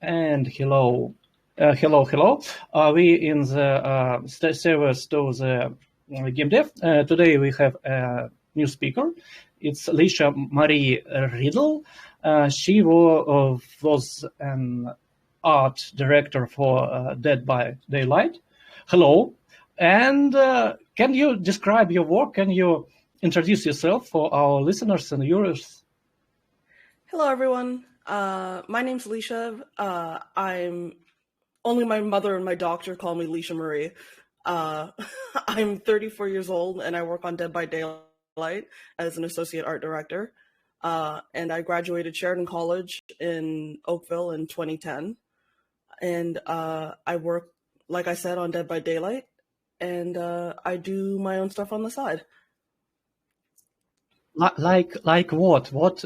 And hello, hello. We in the servers to the GameDev. Today we have a new speaker. It's Leisha-Marie Riddel. She was an art director for Dead by Daylight. Hello. And can you describe your work? Can you introduce yourself for our listeners and viewers? Hello, everyone. My name's Leisha. I'm only my mother and my doctor call me Leisha-Marie. I'm 34 years old and I work on Dead by Daylight as an associate art director. And I graduated Sheridan College in Oakville in 2010. And I work, like I said, on Dead by Daylight. And I do my own stuff on the side. Like what? What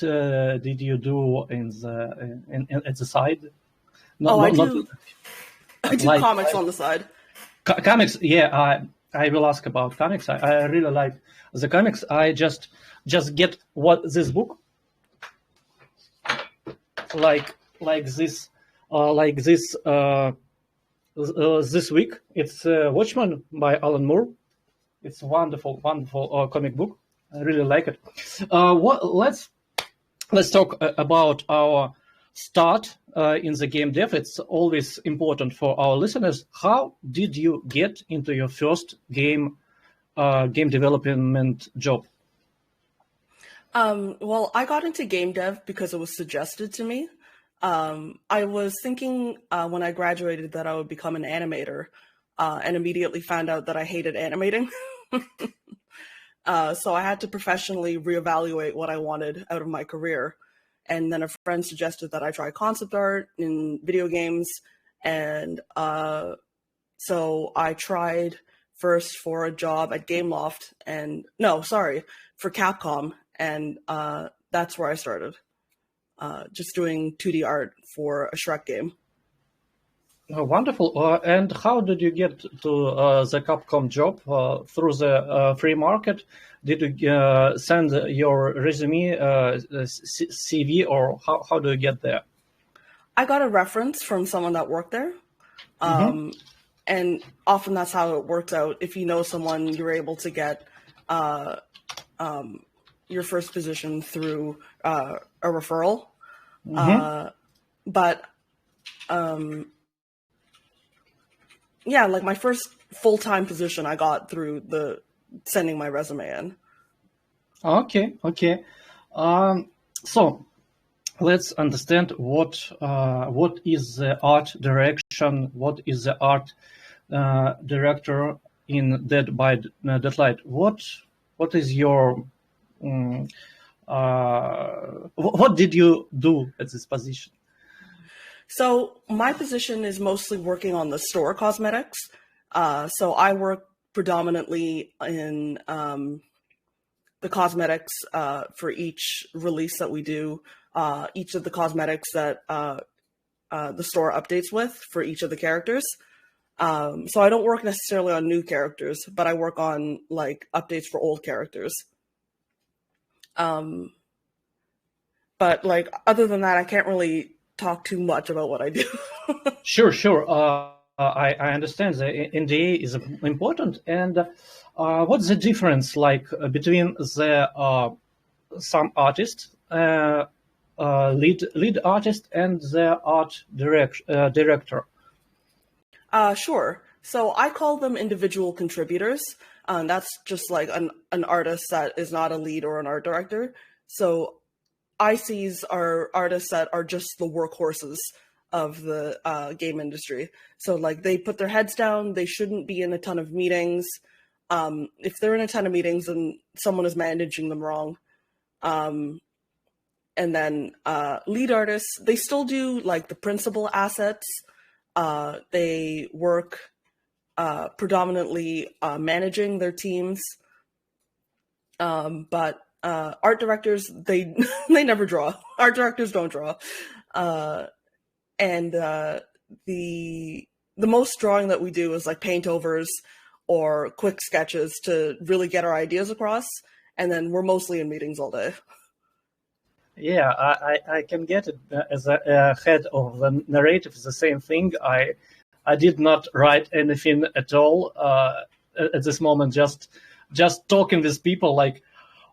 did you do in the at the side? I do comics on the side. Comics, yeah. I will ask about comics. I really like the comics. I just get this book like this this week. It's Watchmen by Alan Moore. It's a wonderful comic book. I really like it. Let's talk about our start in the game dev. It's always important for our listeners. How did you get into your first game development job? Well, I got into game dev because it was suggested to me. I was thinking when I graduated that I would become an animator, and immediately found out that I hated animating. So I had to professionally reevaluate what I wanted out of my career. And then a friend suggested that I try concept art in video games. And so I tried first for a job at Gameloft for Capcom. And that's where I started, just doing 2D art for a Shrek game. Oh, wonderful. And how did you get to the Capcom job? Through the free market? Did you send your resume, CV, or how do you get there? I got a reference from someone that worked there. And often that's how it works out. If you know someone, you're able to get your first position through a referral. Yeah, like my first full-time position I got through sending my resume in. Okay. So let's understand what is the art direction, what is the art director in Dead by Daylight. What is your what did you do at this position? So my position is mostly working on the store cosmetics. So I work predominantly in the cosmetics for each release that we do, each of the cosmetics that the store updates with for each of the characters. So I don't work necessarily on new characters, but I work on like updates for old characters. But like other than that, I can't really talk too much about what I do. Sure. I understand the NDA is important. And what's the difference like between the some artist, lead artist, and the art director? Sure. So I call them individual contributors. That's just like an artist that is not a lead or an art director. So ICs are artists that are just the workhorses of the game industry. So like they put their heads down, they shouldn't be in a ton of meetings. If they're in a ton of meetings, then someone is managing them wrong. And then lead artists, they still do like the principal assets. They work predominantly managing their teams. But art directors, they never draw. Art directors don't draw. And the most drawing that we do is like paint overs or quick sketches to really get our ideas across. And then we're mostly in meetings all day. Yeah, I can get it. As a head of the narrative, the same thing. I did not write anything at all at this moment. Just talking with people, like,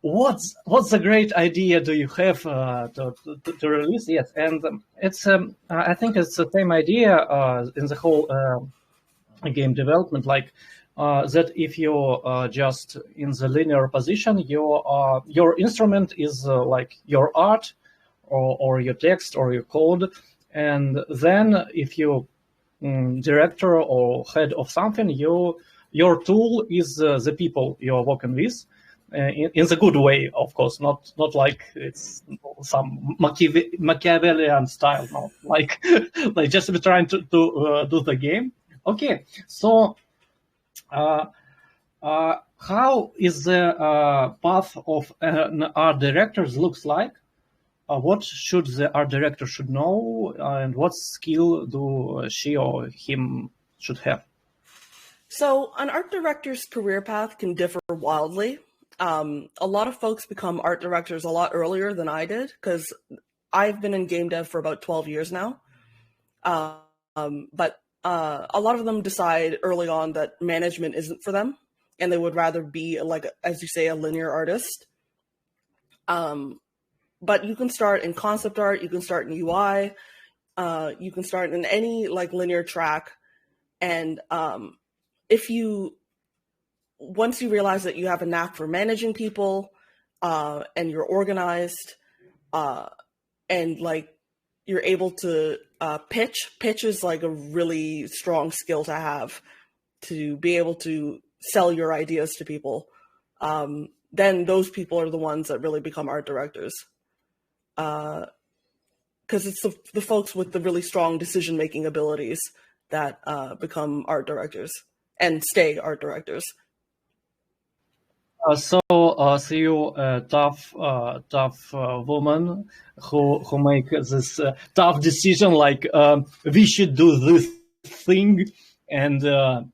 what's a great idea do you have to release? Yes, and it's I think it's the same idea in the whole game development, like that if you're just in the linear position, your instrument is like your art or your text or your code, and then if you director or head of something, your tool is the people you're working with. In the good way, of course, not like it's some Machiavellian style, no, like like just trying to do the game. Okay, so how is the path of an art director looks like? What should the art director should know, and what skill do she or him should have? So an art director's career path can differ wildly. A lot of folks become art directors a lot earlier than I did, because I've been in game dev for about 12 years now. But a lot of them decide early on that management isn't for them, and they would rather be, like, as you say, a linear artist. But you can start in concept art, you can start in UI, you can start in any like linear track. And once you realize that you have a knack for managing people, and you're organized, and like you're able to pitch is like a really strong skill to have, to be able to sell your ideas to people. Then those people are the ones that really become art directors. Because it's the folks with the really strong decision-making abilities that become art directors and stay art directors. So you tough woman who make this tough decision, like we should do this thing, and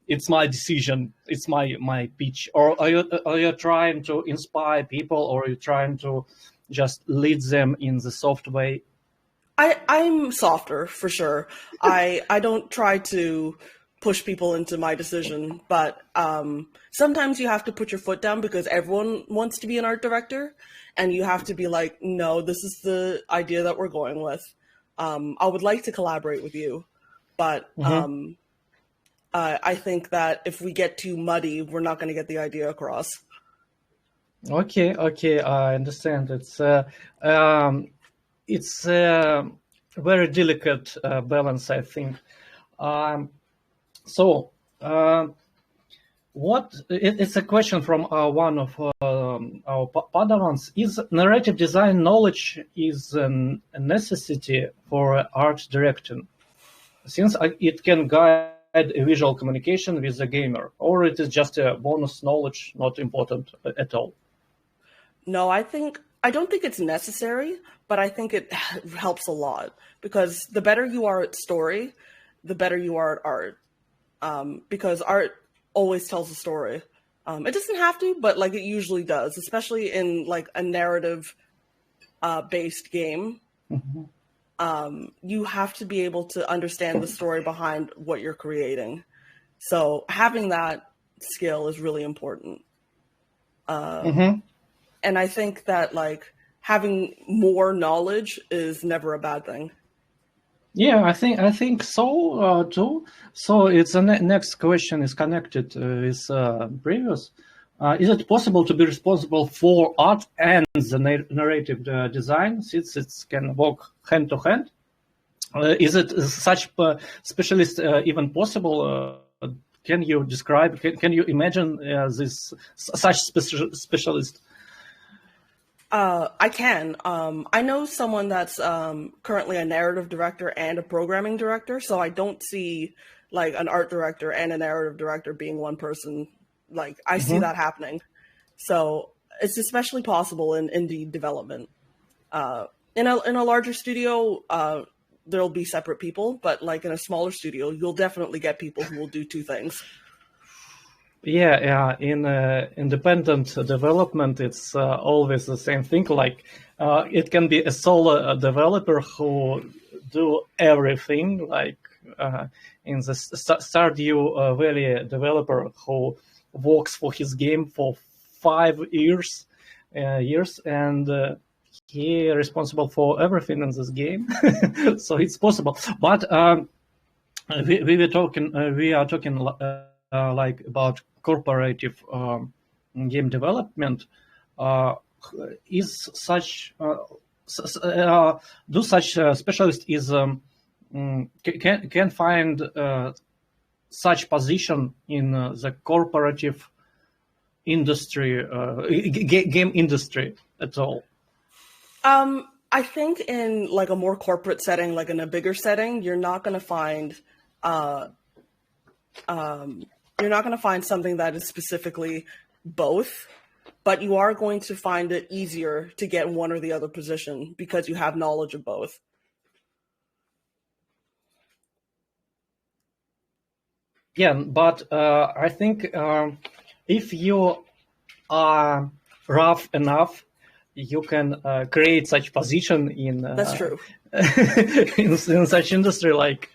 it's my decision, it's my pitch. Or are you trying to inspire people, or are you trying to just lead them in the soft way? I'm softer for sure. I don't try to push people into my decision, but sometimes you have to put your foot down because everyone wants to be an art director, and you have to be like, no, this is the idea that we're going with. I would like to collaborate with you, but I think that if we get too muddy, we're not going to get the idea across. Okay, I understand. It's a very delicate balance, I think. It's a question from one of our Padawans. Is narrative design knowledge is a necessity for art directing, since it can guide a visual communication with the gamer, or it is just a bonus knowledge, not important at all? No, I don't think it's necessary, but I think it helps a lot, because the better you are at story, the better you are at art. Because art always tells a story. It doesn't have to, but like it usually does, especially in like a narrative based game. Mm-hmm. You have to be able to understand the story behind what you're creating. So having that skill is really important. And I think that like having more knowledge is never a bad thing. Yeah, I think so too. So it's the next question is connected with previous. Is it possible to be responsible for art and the narrative design, since it can work hand to hand? Is it such specialist even possible? Can you describe? Can you imagine this such specialist? I can. I know someone that's currently a narrative director and a programming director, so I don't see like an art director and a narrative director being one person. Like I see that happening. So it's especially possible in indie development. In a larger studio, there'll be separate people, but like in a smaller studio, you'll definitely get people who will do two things. Yeah. In independent development, it's always the same thing. Like it can be a solo developer who do everything. Like in the Stardew Valley developer who works for his game for 5 years, and he responsible for everything in this game. So it's possible, but we are talking like about corporative game development. Is such do such specialists can find such position in the corporative industry, game industry at all? I think in like a more corporate setting, like in a bigger setting, you're not going to find something that is specifically both, but you are going to find it easier to get one or the other position because you have knowledge of both. Yeah, but I think if you are rough enough, you can create such position in That's true. in such industry. Like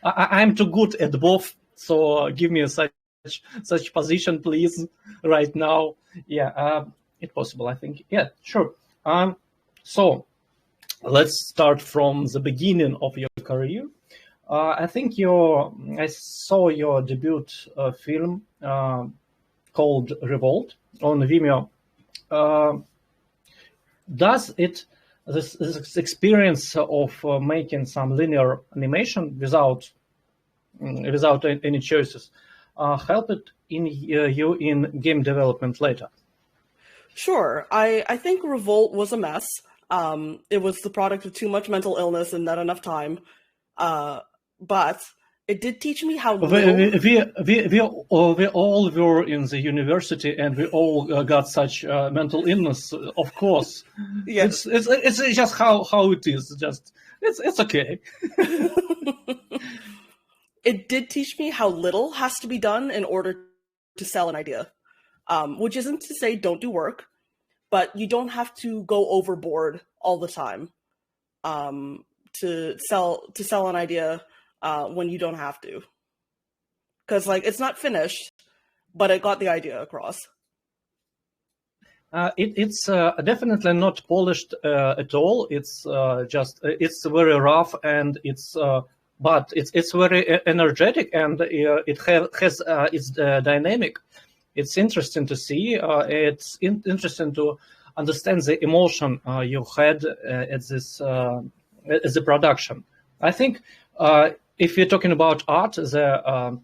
I'm too good at both, so give me such position, please, right now. Yeah, it's possible, I think. Yeah, sure. So let's start from the beginning of your career. I think I saw your debut film called Revolt on Vimeo. Does this experience of making some linear animation without any choices help it in you in game development later? Sure. I think Revolt was a mess. It was the product of too much mental illness and not enough time. But it did teach me how we all were in the university, and we all got such mental illness. Of course, yes. It's just how it is. Just it's okay. It did teach me how little has to be done in order to sell an idea, which isn't to say don't do work, but you don't have to go overboard all the time to sell an idea when you don't have to. Because like it's not finished, but it got the idea across. It's definitely not polished at all. It's just it's very rough, and but it's very energetic, and it has its dynamic. It's interesting to see. It's interesting to understand the emotion you had at the production. I think if you're talking about art, the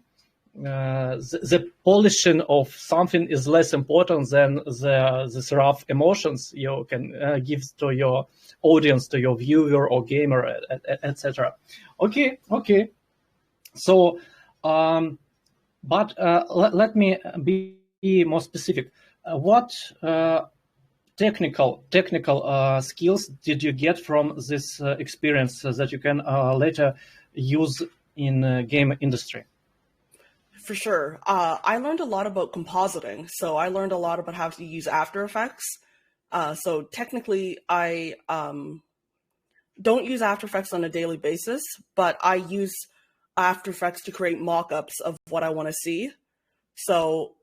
polishing of something is less important than this rough emotions you can give to your audience, to your viewer or gamer, etc. Okay. So, but let me be more specific. What technical skills did you get from this experience that you can later use in game industry? For sure. I learned a lot about compositing. So I learned a lot about how to use After Effects. So technically, I don't use After Effects on a daily basis, but I use After Effects to create mock-ups of what I want to see. So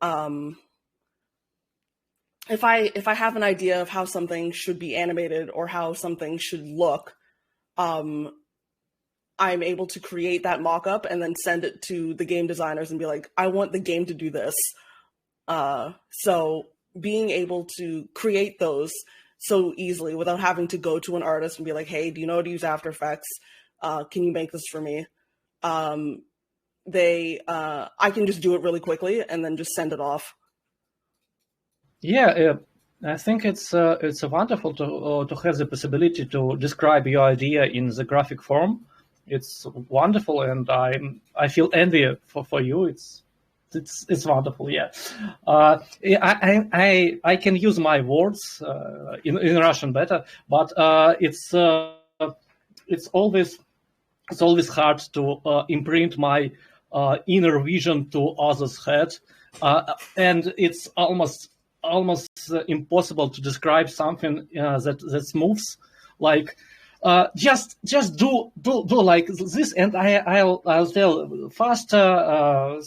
if I have an idea of how something should be animated or how something should look, I'm able to create that mock-up and then send it to the game designers and be like, I want the game to do this. So being able to create those so easily without having to go to an artist and be like, hey, do you know how to use After Effects? Can you make this for me? I can just do it really quickly and then just send it off. Yeah, I think it's wonderful to have the possibility to describe your idea in the graphic form. It's wonderful, and I feel envy for you. It's wonderful. Yeah, I can use my words in Russian better, but it's always hard to imprint my inner vision to others' head, and it's almost impossible to describe something that moves like. Just do like this, and I'll tell faster,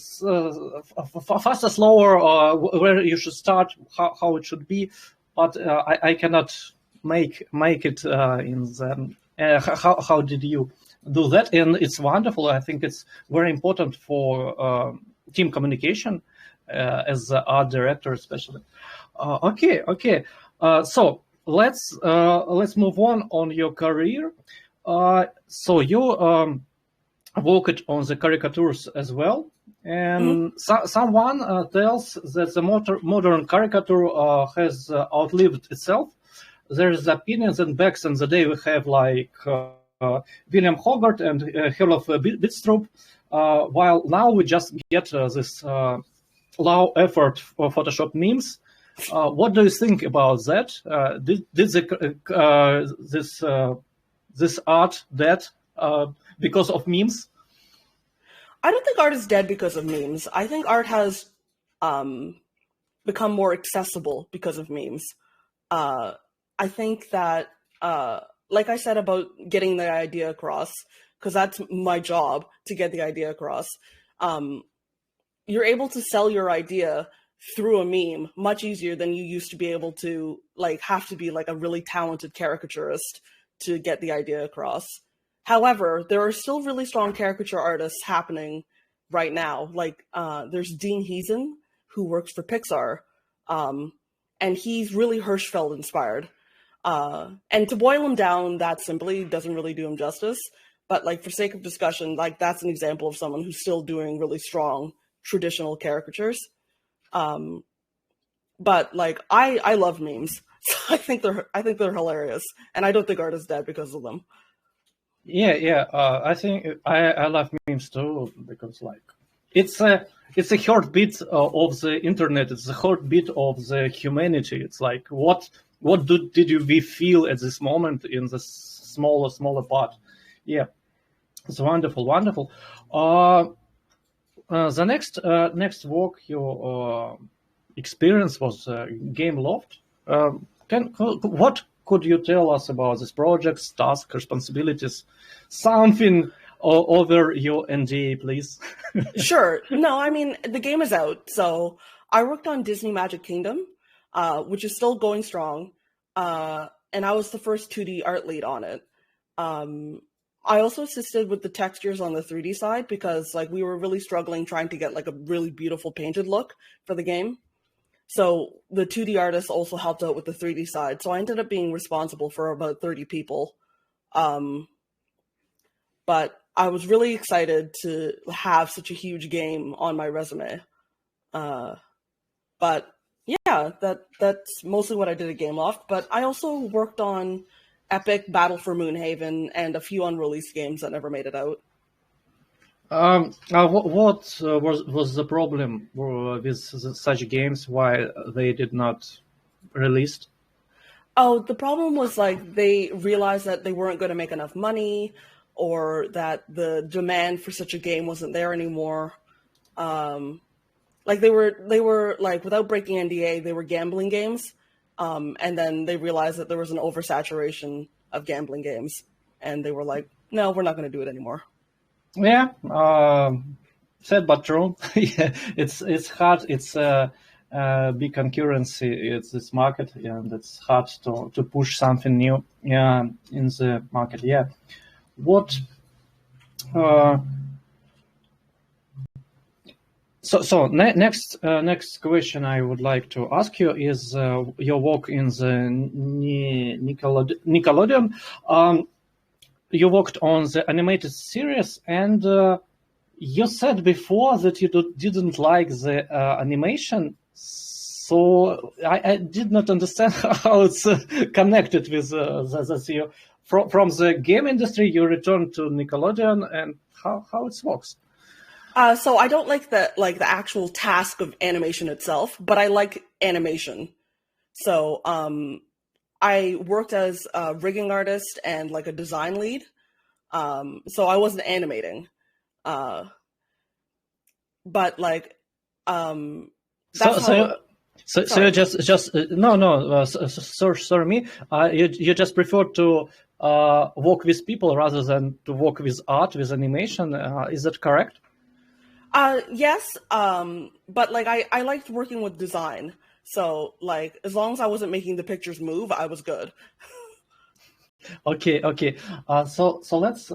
slower, or where you should start, how it should be, but I cannot make it in the. How did you do that? And it's wonderful. I think it's very important for team communication as the art director, especially. Okay. So. Let's move on your career. So you worked on the caricatures as well, and someone tells that the modern caricature has outlived itself. There's opinions, and back in the day we have like William Hogarth and Herlof Bitstrup, while now we just get this low effort for Photoshop memes. What do you think about that? Did this art dead because of memes? I don't think art is dead because of memes. I think art has become more accessible because of memes. I think that, like I said about getting the idea across, because that's my job, to get the idea across, you're able to sell your idea through a meme much easier than you used to be able to, like, have to be like a really talented caricaturist to get the idea across. However, there are still really strong caricature artists happening right now. Like there's Dean Heason, who works for Pixar, and he's really Hirschfeld inspired. And to boil him down that simply doesn't really do him justice. But like for sake of discussion, like that's an example of someone who's still doing really strong traditional caricatures. But like I love memes. So I think they're hilarious, and I don't think art is dead because of them. Yeah. I think I love memes too, because like it's a heartbeat of the internet. It's the heartbeat of the humanity. It's like what did we feel at this moment in the smaller part? Yeah, it's wonderful. The next work your experience was Game Loft. What could you tell us about this project's tasks, responsibilities, something over your NDA, please? Sure. No, I mean, the game is out. So I worked on Disney Magic Kingdom, which is still going strong. And I was the first 2D art lead on it. I also assisted with the textures on the 3D side because like we were really struggling trying to get like a really beautiful painted look for the game. So the 2D artists also helped out with the 3D side. So I ended up being responsible for about 30 people. But I was really excited to have such a huge game on my resume. But yeah, that's mostly what I did at Gameloft. But I also worked on Epic, Battle for Moonhaven, and a few unreleased games that never made it out. What was the problem with such games? Why they did not released? Oh, the problem was like they realized that they weren't going to make enough money, or that the demand for such a game wasn't there anymore. Like they were like, without breaking NDA, they were gambling games. And then they realized that there was an oversaturation of gambling games, and they were like, no, we're not going to do it anymore. Yeah, sad but true. Yeah, it's hard. It's big concurrency. It's this market, and it's hard to push something new in the market. Yeah. What? So next question I would like to ask you is your work in the Nickelodeon. You worked on the animated series, and you said before that you didn't like the animation. So I did not understand how it's connected with the from the game industry. You returned to Nickelodeon, and how it works. So I don't like the actual task of animation itself, but I like animation. So I worked as a rigging artist and like a design lead. So I wasn't animating. So Sorry. you just no sorry me. You just prefer to work with people rather than to work with art, with animation. Is that correct? Yes, but like I liked working with design. So like as long as I wasn't making the pictures move, I was good. Okay. So let's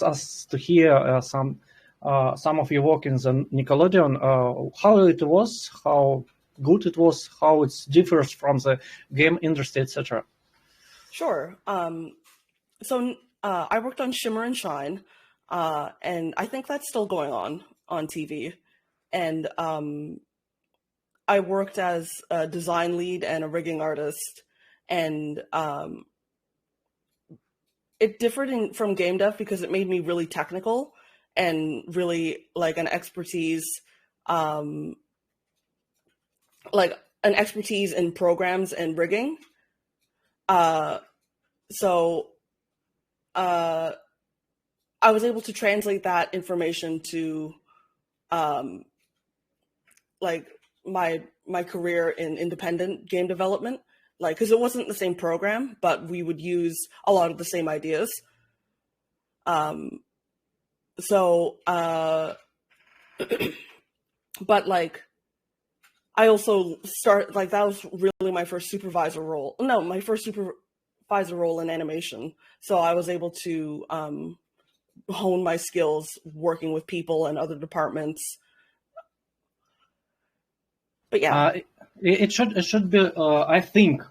us to hear some of your work in the Nickelodeon. How it was, how good it was, how it differs from the game industry, etc. Sure. So I worked on Shimmer and Shine, and I think that's still going on TV. And I worked as a design lead and a rigging artist, and it differed from game dev because it made me really technical and really like an expertise in programs and rigging. So I was able to translate that information to like my career in independent game development, like because it wasn't the same program, but we would use a lot of the same ideas. But like I also that was really my first supervisor role. No, my first supervisor role in animation. So I was able to hone my skills working with people and other departments. But yeah, it should be. I think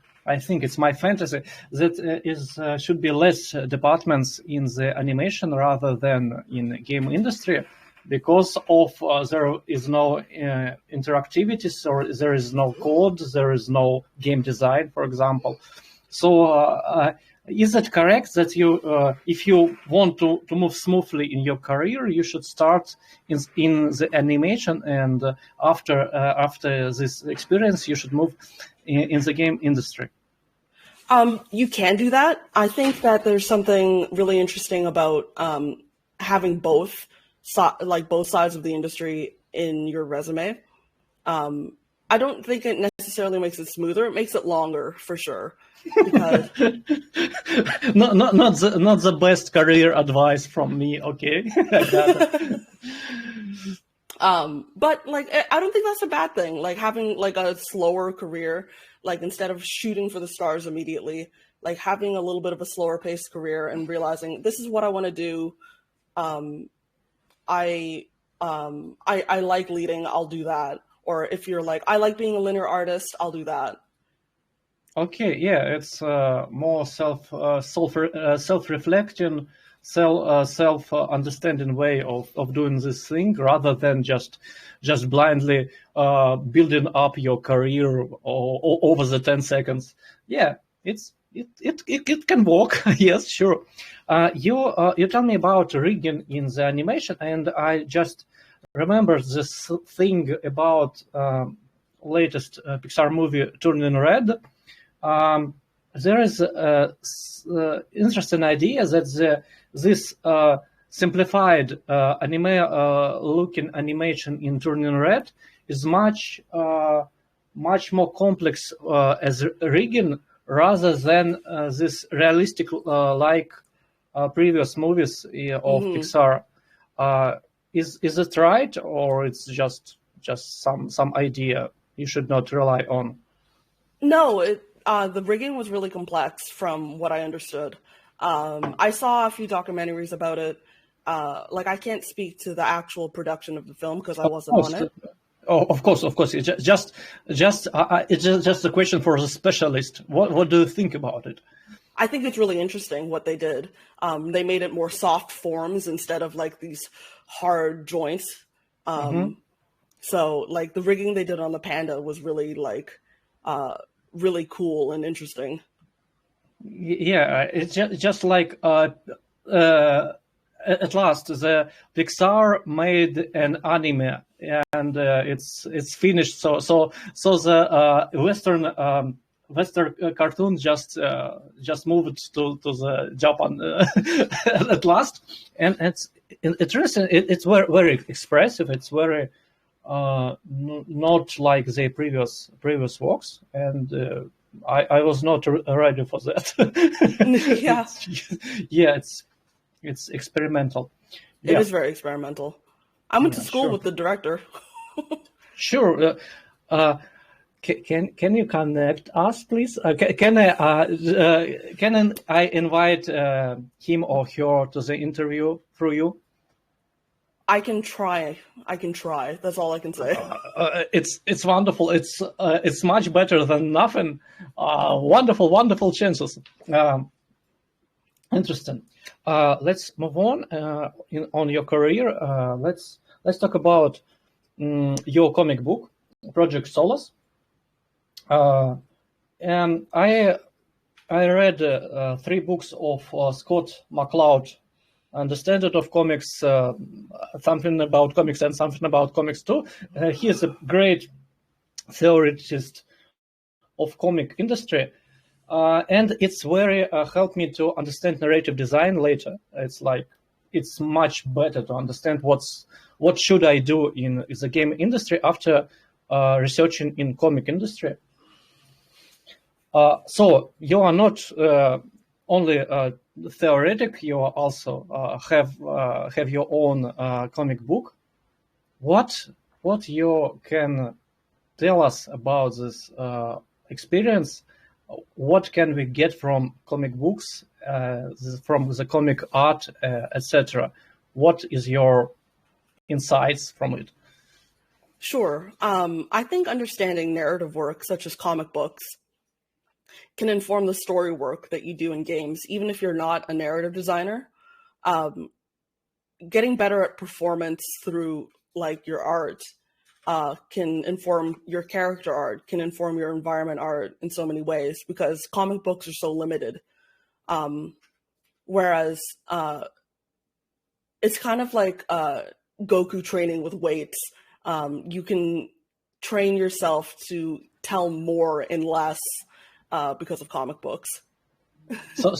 it's my fantasy that should be less departments in the animation rather than in game industry, because of there is no interactivity, so there is no code, there is no game design, for example. So is it correct that you, if you want to move smoothly in your career, you should start in the animation, and after this experience, you should move in the game industry? You can do that. I think that there's something really interesting about having both sides of the industry in your resume. I don't think it necessarily makes it smoother. It makes it longer for sure. Because not the best career advice from me. Okay. But like I don't think that's a bad thing. Like having like a slower career, like instead of shooting for the stars immediately, like having a little bit of a slower paced career and realizing this is what I want to do. I like leading, I'll do that. Or if you're like, I like being a linear artist, I'll do that. Okay, yeah, it's more self-reflecting, self-understanding way of doing this thing, rather than just blindly building up your career over the 10 seconds. Yeah, it can work. Yes, sure. You tell me about rigging in the animation, and I just remember this thing about latest Pixar movie Turning Red. There is interesting idea that this simplified anime-looking animation in Turning Red is much more complex as rigging rather than this realistic like previous movies of Pixar. Is it right, or it's just some idea you should not rely on? No, the rigging was really complex from what I understood. I saw a few documentaries about it. Like I can't speak to the actual production of the film because I wasn't on it. Oh, of course. It's just a question for the specialist. What do you think about it? I think it's really interesting what they did. They made it more soft forms instead of like these hard joints. So like the rigging they did on the panda was really like really cool and interesting. Yeah, it's just like at last the Pixar made an anime, and it's finished. So the Western cartoon just moved to the Japan at last, and interesting. It's very, very expressive. It's very not like the previous works, and I was not ready for that. Yeah. Yeah, it's experimental. It is very experimental. I went to school with the director. Sure. Can you connect us, please? Can I invite him or her to the interview through you? I can try. That's all I can say. It's wonderful. It's much better than nothing. Wonderful chances. Interesting. Let's move on on your career. Let's talk about your comic book, Project Solace. And I read 3 books of Scott McCloud, and the standard of comics, something about comics and something about comics too. He is a great theoretist of comic industry, and it's very helped me to understand narrative design later. It's much better to understand what should I do in the game industry after researching in comic industry. So you are not only theoretic, you also have your own comic book. What you can tell us about this experience? What can we get from comic books, from the comic art, etc.? What is your insights from it? Sure. I think understanding narrative work, such as comic books, can inform the story work that you do in games, even if you're not a narrative designer. Getting better at performance through like your art can inform your character art, can inform your environment art in so many ways, because comic books are so limited. Whereas it's kind of like Goku training with weights. You can train yourself to tell more in less because of comic books. So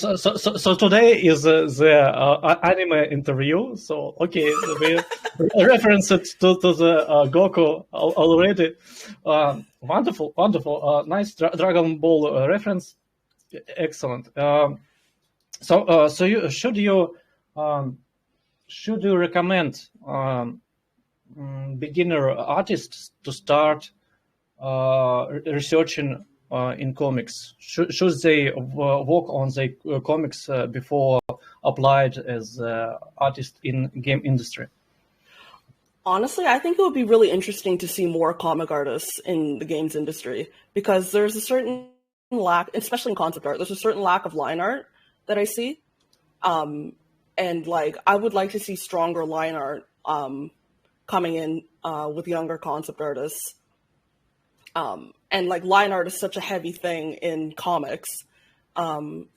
today is the anime interview. So okay, we reference it to the Goku already. Wonderful, nice Dragon Ball reference. Excellent. So should you recommend beginner artists to start researching in comics? Should they work on the comics before applied as artist in game industry? Honestly, I think it would be really interesting to see more comic artists in the games industry, because there's a certain lack, especially in concept art, there's a certain lack of line art that I see. And like, I would like to see stronger line art coming in with younger concept artists. And like line art is such a heavy thing in comics,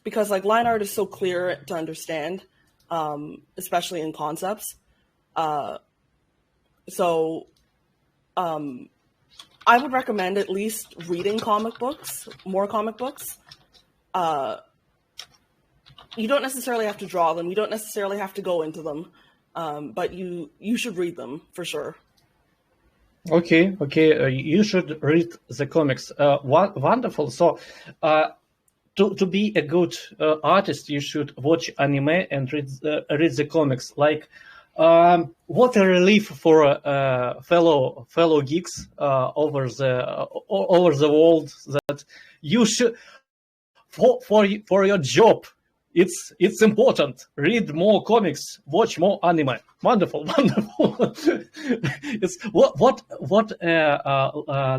because like line art is so clear to understand, especially in concepts. So I would recommend at least reading more comic books. You don't necessarily have to draw them. You don't necessarily have to go into them, but you should read them for sure. Okay. You should read the comics. Wonderful. So, to be a good artist, you should watch anime and read the comics. Like, what a relief for fellow geeks over the world, that you should for your job. It's important. Read more comics, watch more anime. Wonderful. It's what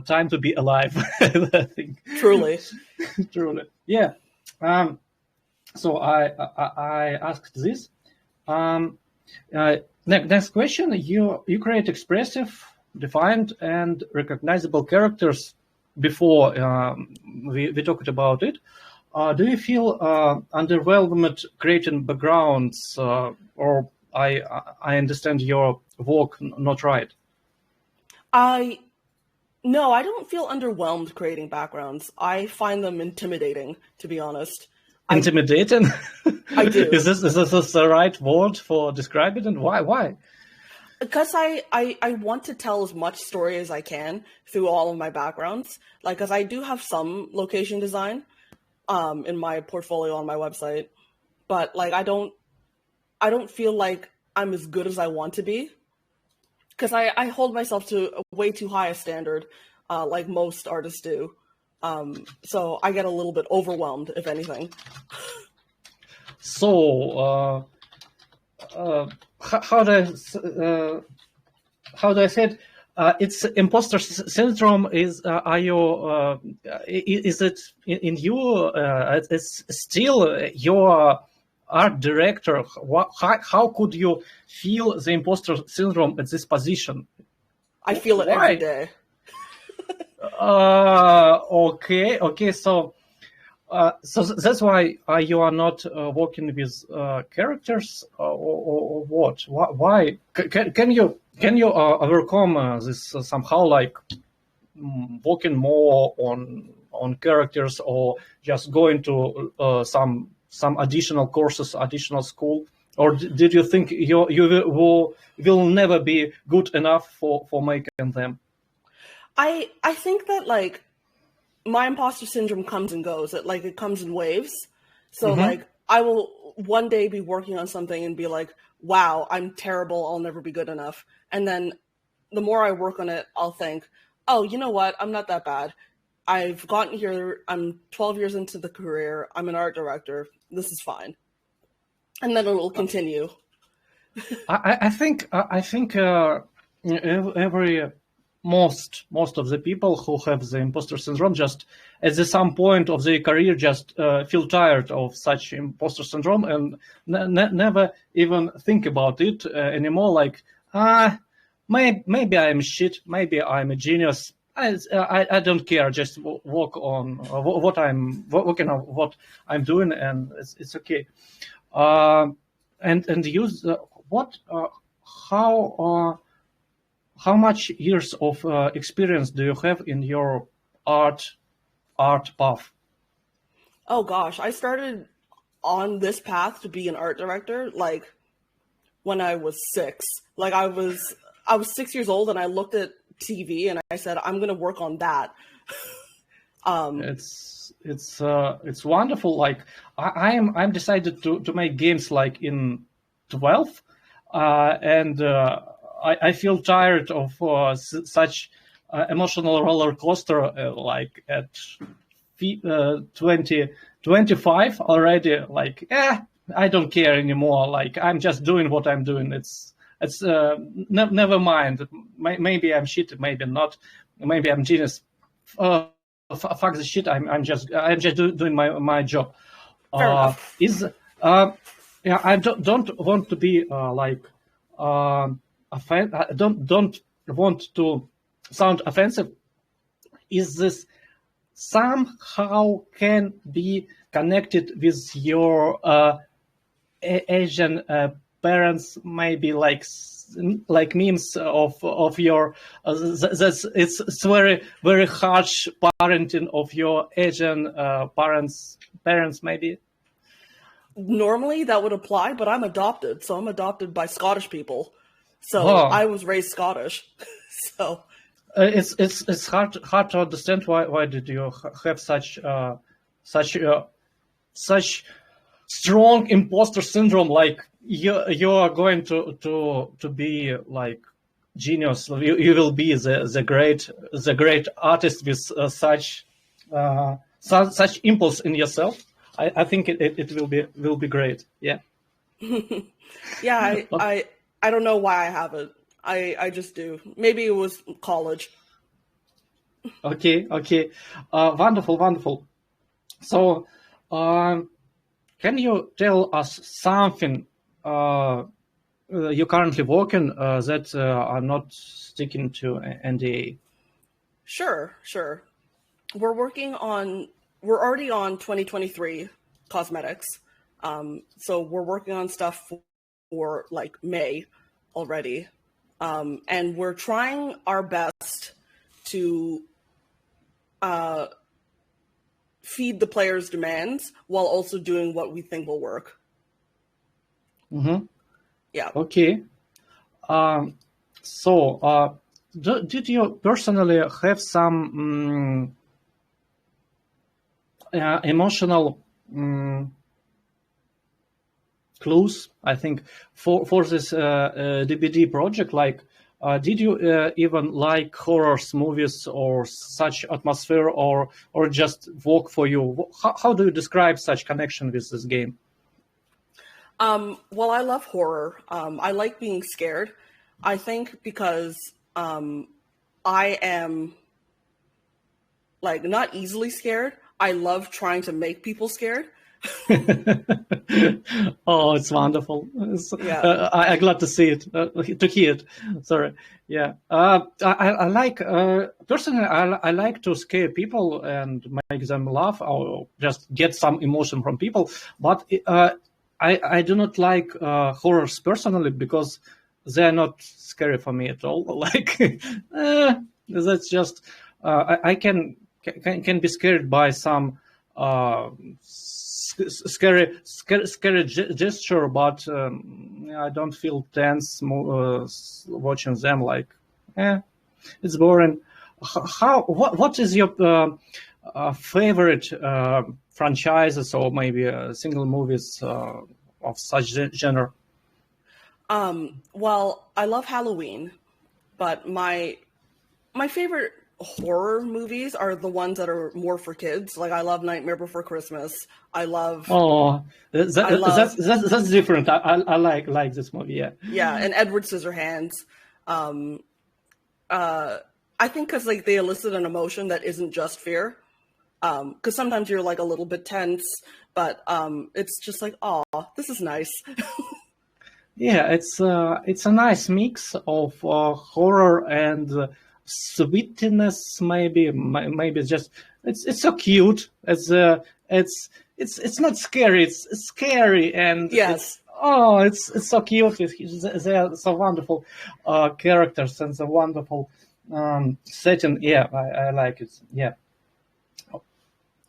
time to be alive. I think. Truly. Yeah. So I asked this. Next question. You create expressive, defined, and recognizable characters. Before we talked about it. Do you feel underwhelmed creating backgrounds, or I understand your work not right? No, I don't feel underwhelmed creating backgrounds. I find them intimidating, to be honest. intimidating? I do. Is this the right word for describe it, and why? Because I want to tell as much story as I can through all of my backgrounds. Like, because I do have some location design in my portfolio on my website, but like I don't feel like I'm as good as I want to be, because I hold myself to a way too high a standard, like most artists do. So I get a little bit overwhelmed, if anything. So how do I say it? It's imposter syndrome. Is it in you? It's still your art director. How could you feel the imposter syndrome at this position? I feel it every day. Okay. So that's why you are not working with characters, or what? Why? Can you overcome this somehow, like working more on characters, or just going to some additional courses, additional school? Or did you think you will never be good enough for making them? I think that like my imposter syndrome comes and goes. It comes in waves. So like I will one day be working on something and be like, wow, I'm terrible. I'll never be good enough. And then the more I work on it, I'll think, oh, you know what? I'm not that bad. I've gotten here. I'm 12 years into the career. I'm an art director. This is fine. And then it will continue. I think every most of the people who have the imposter syndrome just at some point of their career just feel tired of such imposter syndrome and never even think about it anymore. Like, maybe I'm shit, maybe I'm a genius. I don't care. Just work on what I'm working on, what I'm doing, and it's okay. And use what how much years of experience do you have in your art path? Oh gosh, I started on this path to be an art director like when I was 6. Like I was 6 years old and I looked at TV and I said, I'm gonna work on that. It's wonderful. Like I'm decided to make games like in 12, and I feel tired of such emotional roller coaster like at 25 already. Like, I don't care anymore. Like, I'm just doing what I'm doing. It's never mind. Maybe I'm shit, maybe not. Maybe I'm genius. Fuck the shit. I'm just doing my job. Fair enough. I don't want to be like. I don't want to sound offensive. Is this somehow can be connected with your Asian parents? Maybe like memes of your that's it's very very harsh parenting of your Asian parents maybe. Normally that would apply, but I'm adopted, so I'm adopted by Scottish people. So I was raised Scottish. So it's hard to understand why did you have such strong imposter syndrome? Like you are going to be like genius. You will be the great artist with such impulse in yourself. I think it will be great. Yeah. Yeah, I don't know why I have it. I just do. Maybe it was college. Okay. Wonderful. So, can you tell us something you're currently working that are not sticking to NDA? Sure. We're already on 2023 cosmetics. So we're working on stuff for like May already. And we're trying our best to feed the player's demands while also doing what we think will work. Mm-hmm. Yeah. Okay. Did you personally have some emotional clues, I think, for this DBD project? Like, did you even like horrors movies or such atmosphere, or just work for you? How do you describe such connection with this game? Well, I love horror. I like being scared. I think because I am like not easily scared. I love trying to make people scared. Oh, it's wonderful. Yeah. I'm glad to see it, to hear it. Sorry. Yeah. I like, personally, I like to scare people and make them laugh or just get some emotion from people. But I do not like horrors personally because they're not scary for me at all. Like, that's just, I can be scared by some scary gesture, but I don't feel tense watching them. Like, it's boring. What is your favorite franchises or maybe single movies of such genre? Well, I love Halloween, but my favorite horror movies are the ones that are more for kids. Like I love Nightmare Before Christmas. I love. Oh, that's different. I like this movie. Yeah. Yeah, and Edward Scissorhands. I think because like they elicit an emotion that isn't just fear. Because sometimes you're like a little bit tense, but it's just like, oh, this is nice. Yeah, it's a nice mix of horror and sweetness. Maybe just it's so cute. It's not scary. It's scary and yes. It's so cute. They are so wonderful characters and the wonderful setting. Yeah, I like it. Yeah.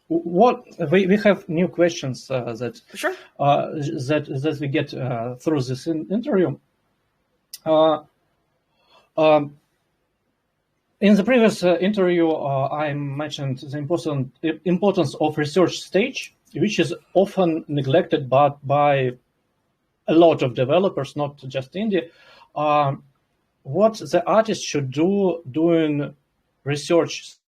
What we have new questions that sure that we get through this interview. In the previous interview, I mentioned the importance of research stage, which is often neglected by a lot of developers, not just indie. What the artist should do during research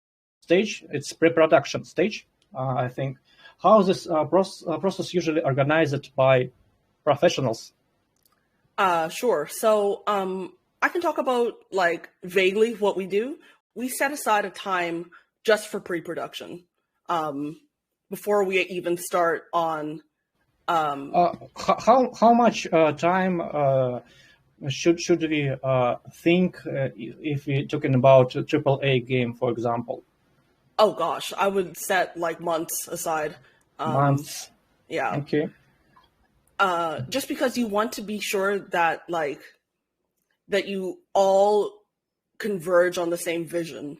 stage, it's pre-production stage. I think how this process usually organized by professionals. Sure. So I can talk about like vaguely what we do. We set aside a time just for pre-production before we even start on. How much time should we think if we're talking about a AAA game, for example? Oh gosh, I would set like months aside. Months. Yeah. Okay. Just because you want to be sure that like that you all converge on the same vision.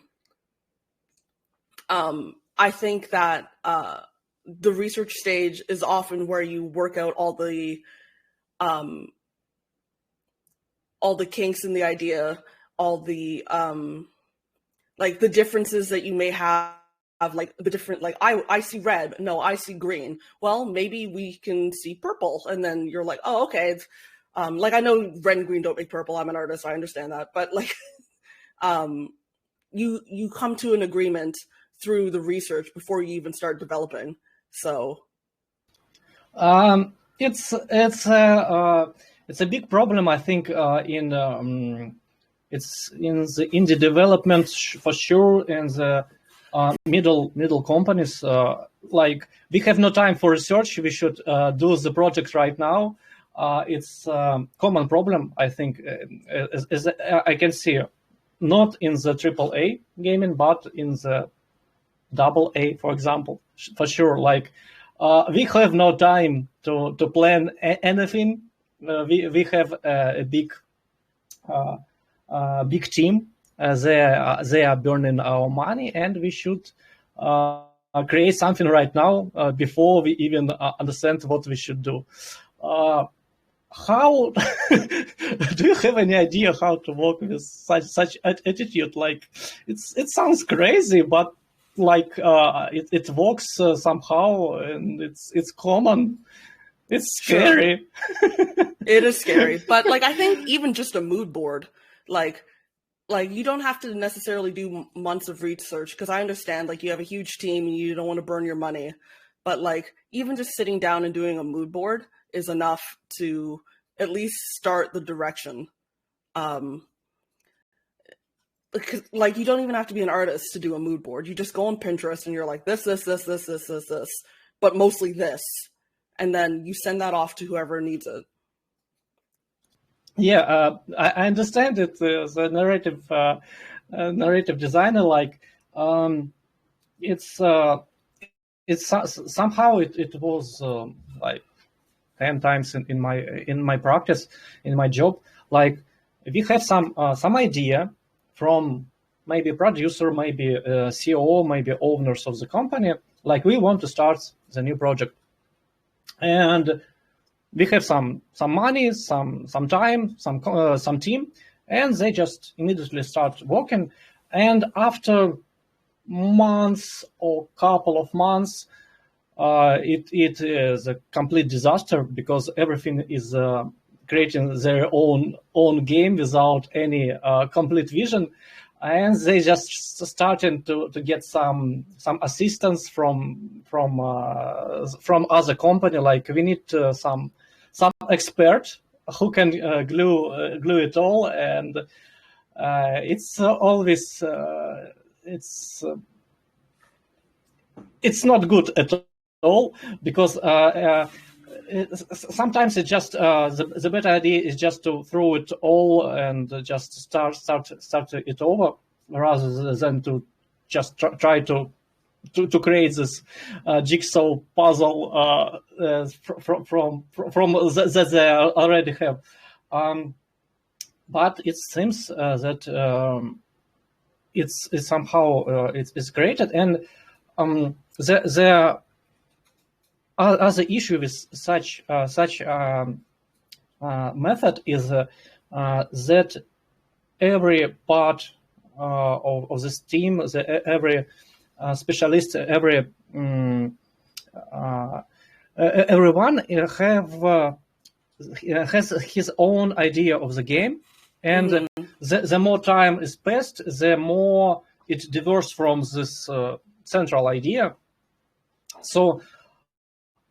I think that the research stage is often where you work out all the kinks in the idea, all the like the differences that you may have like the different, like I see red, no, I see green. Well, maybe we can see purple. And then you're like, oh, okay. It's, like I know red and green don't make purple. I'm an artist. I understand that. But like, you come to an agreement through the research before you even start developing. So. It's a big problem, I think, it's in the indie development for sure, and the middle companies. Like we have no time for research. We should do the project right now. It's a common problem, I think, as I can see, not in the AAA gaming, but in the AA, for example, for sure. Like we have no time to plan anything. We have a big team. They are burning our money, and we should create something right now before we even understand what we should do. How do you have any idea how to work with such attitude? Like, it sounds crazy, but like it works somehow, and it's common. It's scary. Sure. It is scary, but like I think even just a mood board, like you don't have to necessarily do months of research, because I understand like you have a huge team and you don't want to burn your money, but like even just sitting down and doing a mood board is enough to at least start the direction. Because like you don't even have to be an artist to do a mood board. You just go on Pinterest and you're like this, but mostly this, and then you send that off to whoever needs it. Yeah, I understand it. The narrative designer, like it's somehow it was like 10 times in my practice, in my job. Like we have some idea from maybe producer, maybe CEO, maybe owners of the company. Like we want to start the new project, and we have some money, some time, some team, and they just immediately start working. And after months or couple of months, it is a complete disaster, because everything is creating their own game without any complete vision, and they just starting to get some assistance from other company. Like we need some expert who can glue it all, and it's always it's not good at all, because sometimes it's just the better idea is just to throw it all and just start it over, rather than to just try to create this jigsaw puzzle from that they already have. But it seems that it's somehow it's created, and the other issue with such method is that every part of this team, every specialist, everyone has his own idea of the game, and the more time is passed, the more it diverges from this central idea. So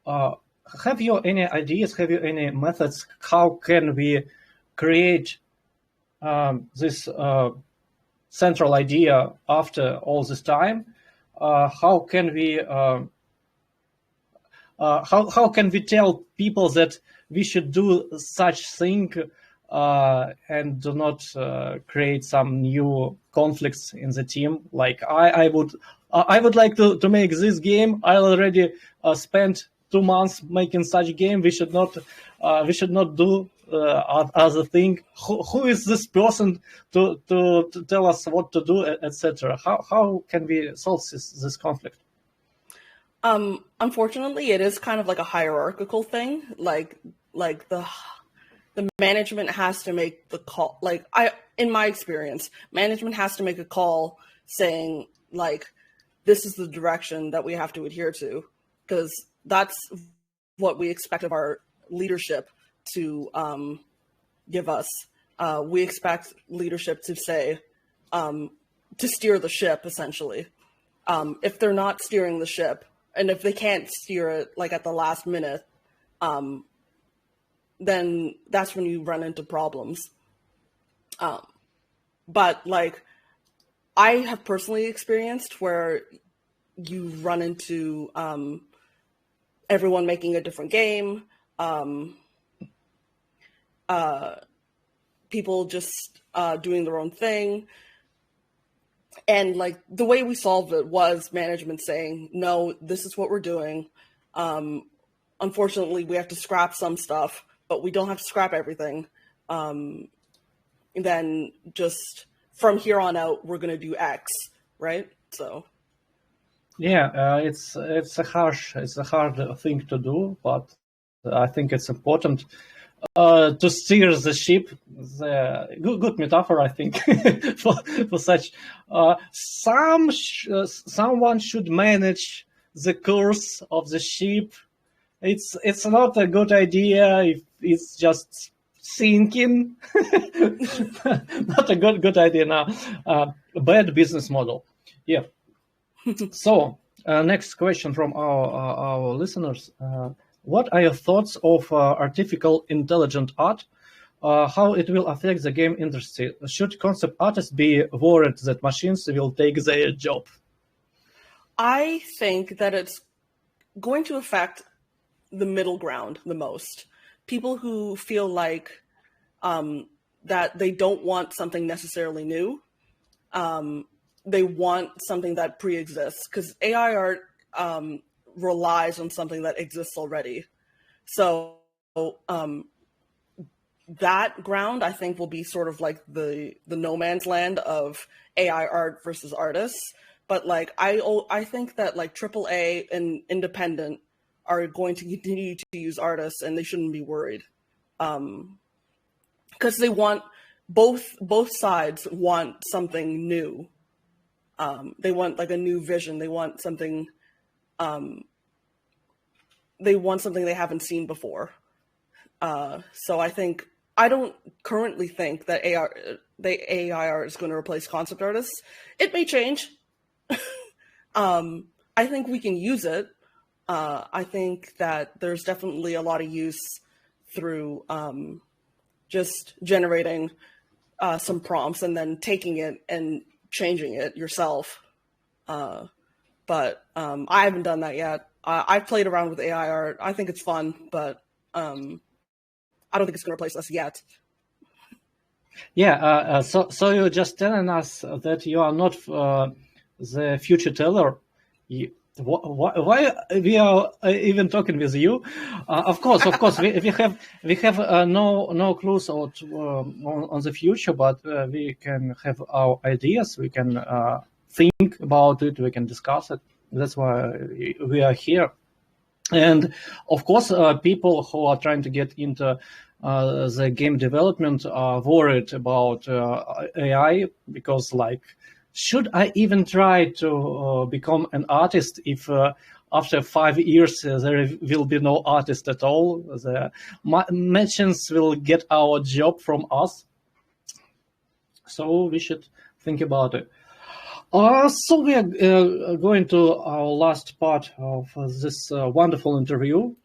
have you any ideas, have you any methods, how can we create this central idea after all this time? How can we tell people that we should do such thing and do not create some new conflicts in the team? Like I would like to make this game. I already spent 2 months making such game. We should not do other thing. Who is this person to tell us what to do, etc.? How can we solve this conflict? Unfortunately, it is kind of like a hierarchical thing. Like the management has to make the call. Like in my experience, management has to make a call saying like, this is the direction that we have to adhere to, because that's what we expect of our leadership to give us. We expect leadership to say, to steer the ship, essentially. If they're not steering the ship, and if they can't steer it like at the last minute, then that's when you run into problems. But like, I have personally experienced where you run into everyone making a different game, people just doing their own thing. And like the way we solved it was management saying, no, this is what we're doing. Unfortunately, we have to scrap some stuff, but we don't have to scrap everything. And then just from here on out, we're going to do X, right? So. Yeah, it's a hard thing to do, but I think it's important to steer the ship. The good metaphor, I think, for such. Someone should manage the course of the ship. It's not a good idea if it's just sinking. Not a good idea now. Bad business model. Yeah. So, next question from our listeners. What are your thoughts of artificial intelligent art? How it will affect the game industry? Should concept artists be worried that machines will take their job? I think that it's going to affect the middle ground the most. People who feel like that they don't want something necessarily new. They want something that pre-exists, because AI art relies on something that exists already. So that ground, I think, will be sort of like the no man's land of AI art versus artists. But like I think that like AAA and independent are going to continue to use artists, and they shouldn't be worried, because they want both sides want something new. They want like a new vision. They want something. They want something they haven't seen before. So I don't currently think that AI art is going to replace concept artists. It may change. I think we can use it. I think that there's definitely a lot of use through just generating some prompts and then taking it and changing it yourself. But I haven't done that yet. I've played around with AI art. I think it's fun, but I don't think it's going to replace us yet. Yeah, so you're just telling us that you are not the future teller. Why we are even talking with you? Of course, we have no clues on the future, but we can have our ideas. We can think about it. We can discuss it. That's why we are here. And of course, people who are trying to get into the game development are worried about AI, because like, should I even try to become an artist if after 5 years there will be no artist at all? The machines will get our job from us. So we should think about it. So we are going to our last part of this wonderful interview.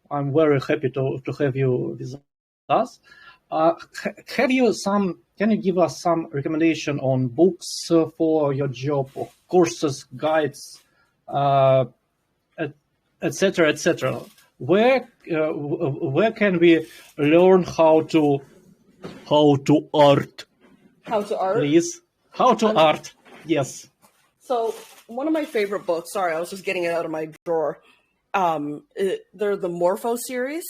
I'm very happy to have you with us. Can you give us some recommendation on books for your job, or courses, guides, etc., etc.? Where can we learn how to art? How to art? Please, how to art? Yes. So one of my favorite books. Sorry, I was just getting it out of my drawer. They're the Morpho series.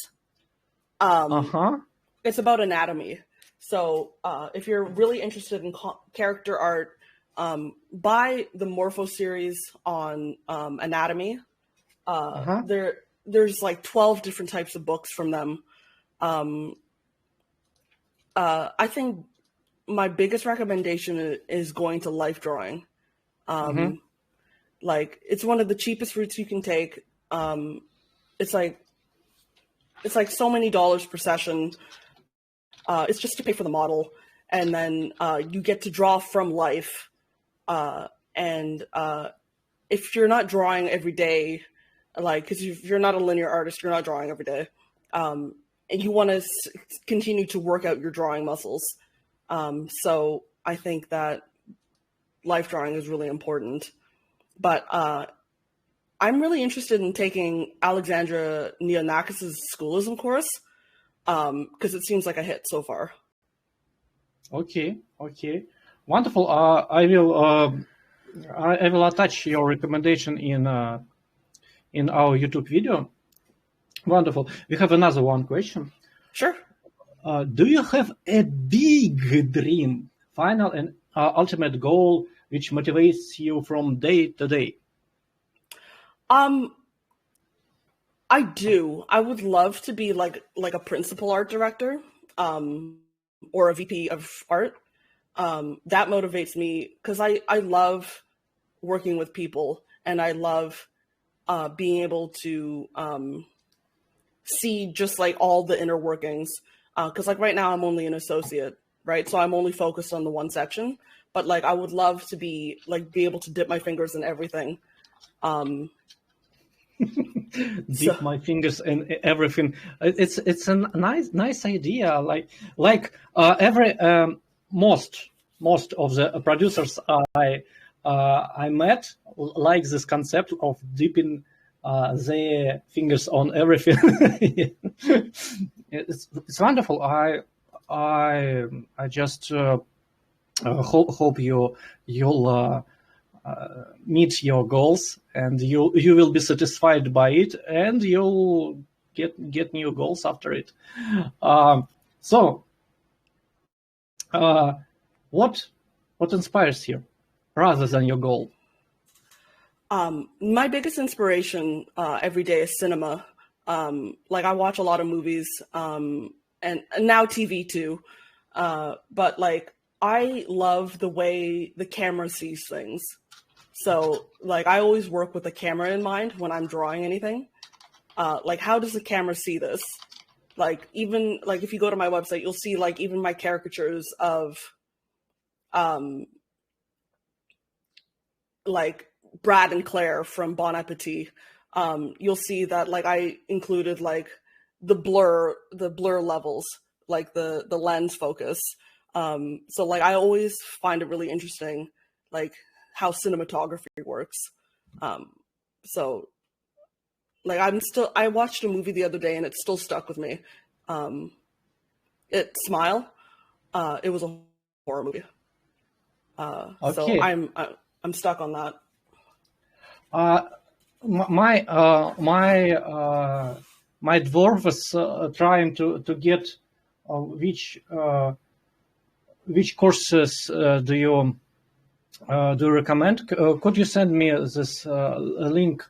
It's about anatomy. So if you're really interested in character art, buy the Morpho series on anatomy. There's like 12 different types of books from them. I think my biggest recommendation is going to Life Drawing. Like, it's one of the cheapest routes you can take. It's like so many dollars per session. It's just to pay for the model, and then you get to draw from life. And if you're not drawing every day, like, because if you're not a linear artist, you're not drawing every day, and you want to continue to work out your drawing muscles. So I think that life drawing is really important. But I'm really interested in taking Alexandra Neonakis' schoolism course, because it seems like a hit so far. Okay, wonderful. I will attach your recommendation in our YouTube video. Wonderful. We have another one question. Sure. Do you have a big dream, final and ultimate goal, which motivates you from day to day? Um, I do. I would love to be like a principal art director, or a VP of art. That motivates me because I love working with people, and I love being able to see just like all the inner workings. Because like right now I'm only an associate, right? So I'm only focused on the one section. But like I would love to be able to dip my fingers in everything. Dip my fingers in everything. It's a nice idea. Every most of the producers I met like this concept of dipping their fingers on everything. It's wonderful. I just hope you'll meet your goals, and you will be satisfied by it, and you'll get new goals after it. What inspires you rather than your goal? My biggest inspiration every day is cinema. Like I watch a lot of movies, and now TV too. But like I love the way the camera sees things. So like I always work with the camera in mind when I'm drawing anything. Like how does the camera see this? Like even like if you go to my website, you'll see like even my caricatures of like Brad and Claire from Bon Appetit. You'll see that like I included like the blur levels, like the lens focus. So like I always find it really interesting, like how cinematography works. So like I watched a movie the other day and it still stuck with me. Smile. It was a horror movie. Okay. So I'm stuck on that. My dwarf is trying to get which courses do you recommend? Could you send me this link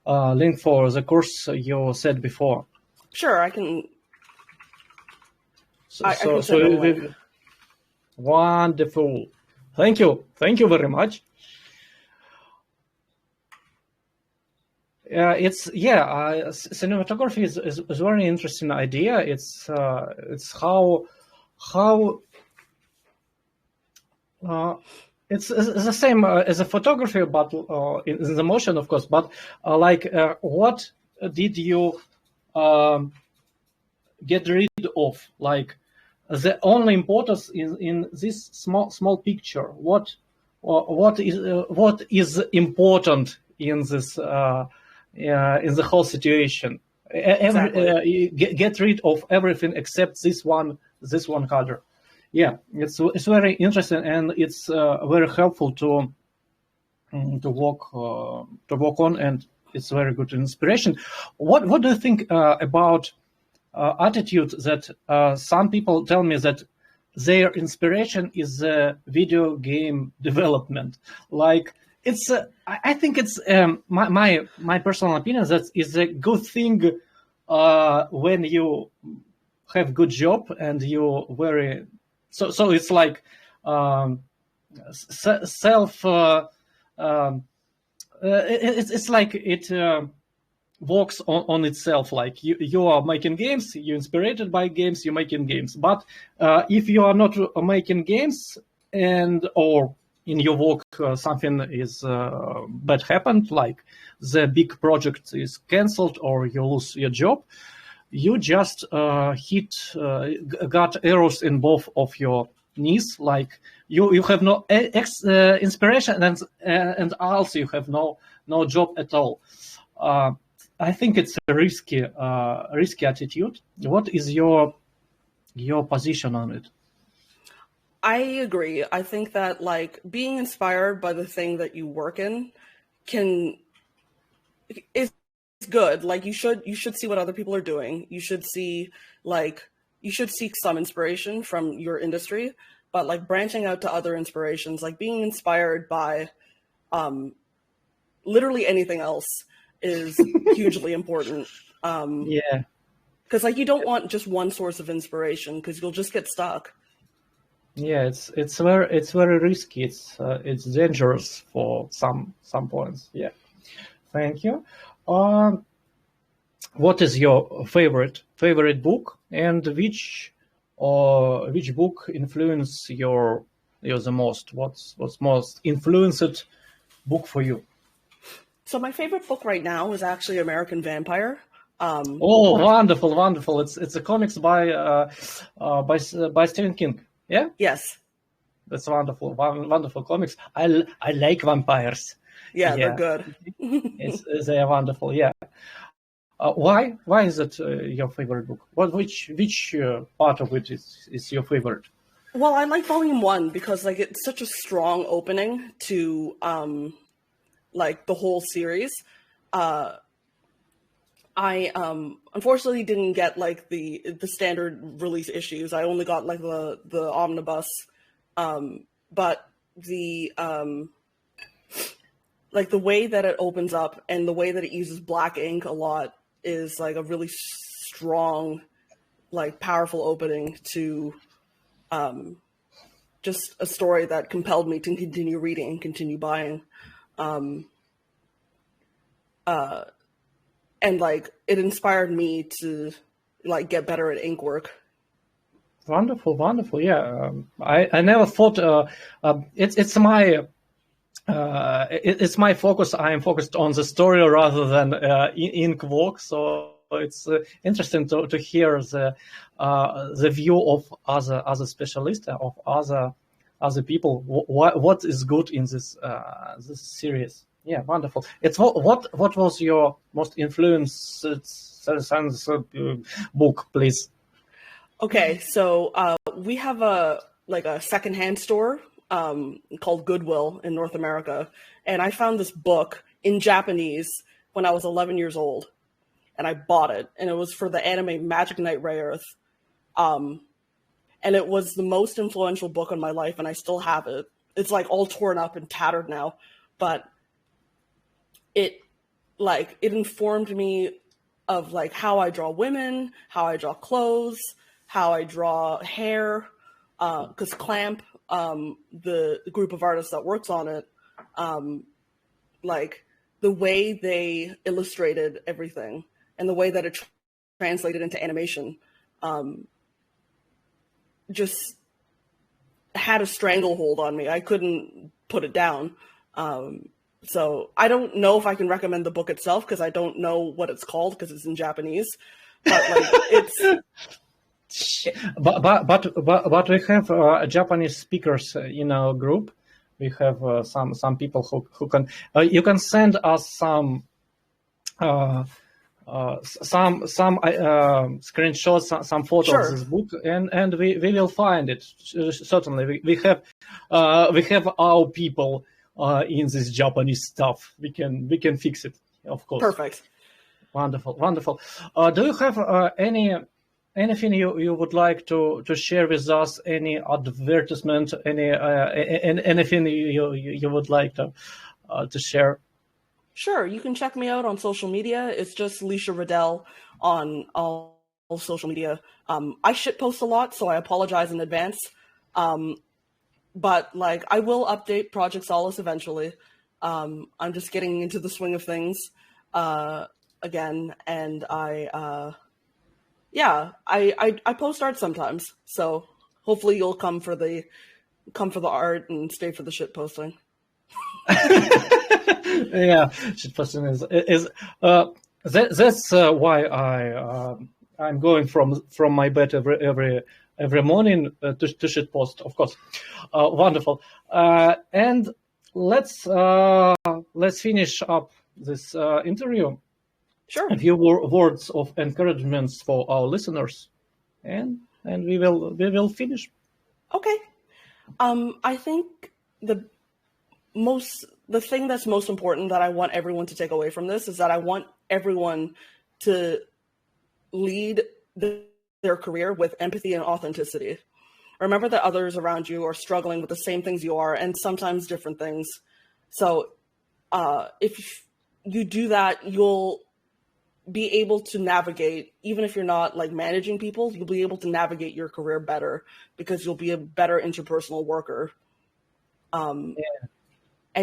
for the course you said before? Sure, I can. Wonderful. Thank you very much. Cinematography is a very interesting idea. It's how it's the same as a photography, but in the motion, of course. But what did you get rid of? Like the only importance in this small picture. What is important in this in the whole situation? Exactly. Get rid of everything except this one cadre. Yeah, it's very interesting, and it's very helpful to work on, and it's very good inspiration. What do you think about attitude that some people tell me that their inspiration is video game development? Like it's I think it's my personal opinion that is a good thing when you have good job and you very so it's like self it's like it works on itself. Like you are making games, you're inspired by games, you're making games. But if you are not making games or in your work something is bad happened, like the big project is cancelled or you lose your job, you just got arrows in both of your knees. Like you have no inspiration and also you have no job at all. I think it's a risky attitude. What is your position on it? I agree. I think that like being inspired by the thing that you work in is good. Like you should see what other people are doing. You should seek some inspiration from your industry, but like branching out to other inspirations, like being inspired by literally anything else is hugely important. Yeah. Because like you don't want just one source of inspiration because you'll just get stuck. Yeah, it's very risky. It's dangerous for some points. Yeah. Thank you. What is your favorite book, and which book influenced you the most? What's most influenced book for you? So my favorite book right now is actually American Vampire. Oh, wonderful! It's a comics by Stephen King. Yeah. Yes. That's wonderful. Wonderful comics. I like vampires. Yeah, they're good. They are wonderful. Yeah. Why is it your favorite book? Which part of it is your favorite? Well, I like volume 1 because like it's such a strong opening to like the whole series. I unfortunately didn't get like the standard release issues. I only got like the omnibus, but the like the way that it opens up and the way that it uses black ink a lot is like a really strong, like powerful opening to just a story that compelled me to continue reading and continue buying. And like it inspired me to like get better at ink work. Wonderful. Yeah, I never thought it's my it's my focus. I am focused on the story rather than ink work. So it's interesting to hear the view of other specialists, of other people. What is good in this series? Yeah, wonderful. It's what was your most influenced science book, please? Okay, so we have a secondhand store called Goodwill in North America, and I found this book in Japanese when I was 11 years old, and I bought it, and it was for the anime Magic Knight Rayearth, and it was the most influential book in my life, and I still have it. It's like all torn up and tattered now, but it informed me of like how I draw women, how I draw clothes, how I draw hair, because Clamp, the group of artists that works on it, like the way they illustrated everything and the way that it translated into animation, just had a stranglehold on me. I couldn't put it down. So I don't know if I can recommend the book itself because I don't know what it's called because it's in Japanese. But like it's. But we have Japanese speakers in our group. We have some people who can. You can send us some screenshots, some photos of this book, and we will find it. Certainly, we have our people in this Japanese stuff. We can fix it, of course. Perfect. Wonderful. Do you have anything you would like to share with us? Any advertisement? Anything you would like to share? Sure, you can check me out on social media. It's just Leisha Riddel on all social media. I shitpost a lot, so I apologize in advance. But like I will update Project Solace eventually. I'm just getting into the swing of things again, and I post art sometimes. So hopefully you'll come for the art and stay for the shit posting. Yeah, shit posting is that's why I'm going from my bed every morning to shit post, of course. Wonderful. And let's finish up this interview. Sure. A few words of encouragement for our listeners, and we will finish. Okay. I think the thing that's most important that I want everyone to take away from this is that I want everyone to lead their career with empathy and authenticity. Remember that others around you are struggling with the same things you are, and sometimes different things. So if you do that, you'll be able to navigate, even if you're not like managing people, you'll be able to navigate your career better because you'll be a better interpersonal worker. And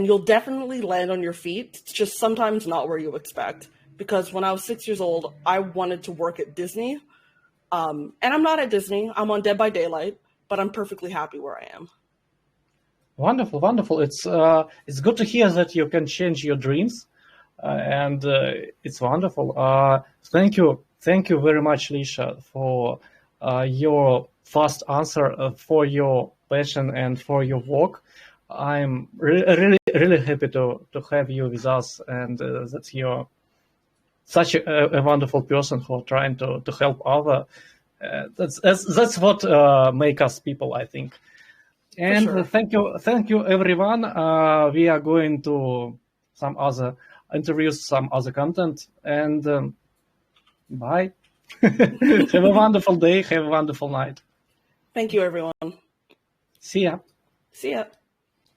you'll definitely land on your feet. It's just sometimes not where you expect. Because when I was 6 years old, I wanted to work at Disney. And I'm not at Disney. I'm on Dead by Daylight, but I'm perfectly happy where I am. Wonderful, wonderful. It's good to hear that you can change your dreams, and it's wonderful. Thank you very much, Leisha, for your fast answer, for your passion and for your work. I'm really happy to have you with us, and that you're such a wonderful person who are trying to help others. That's what make us people, I think. And sure. Thank you, everyone. We are going to some other interviews, some other content, and bye. Have a wonderful day. Have a wonderful night. Thank you, everyone. See ya. See ya.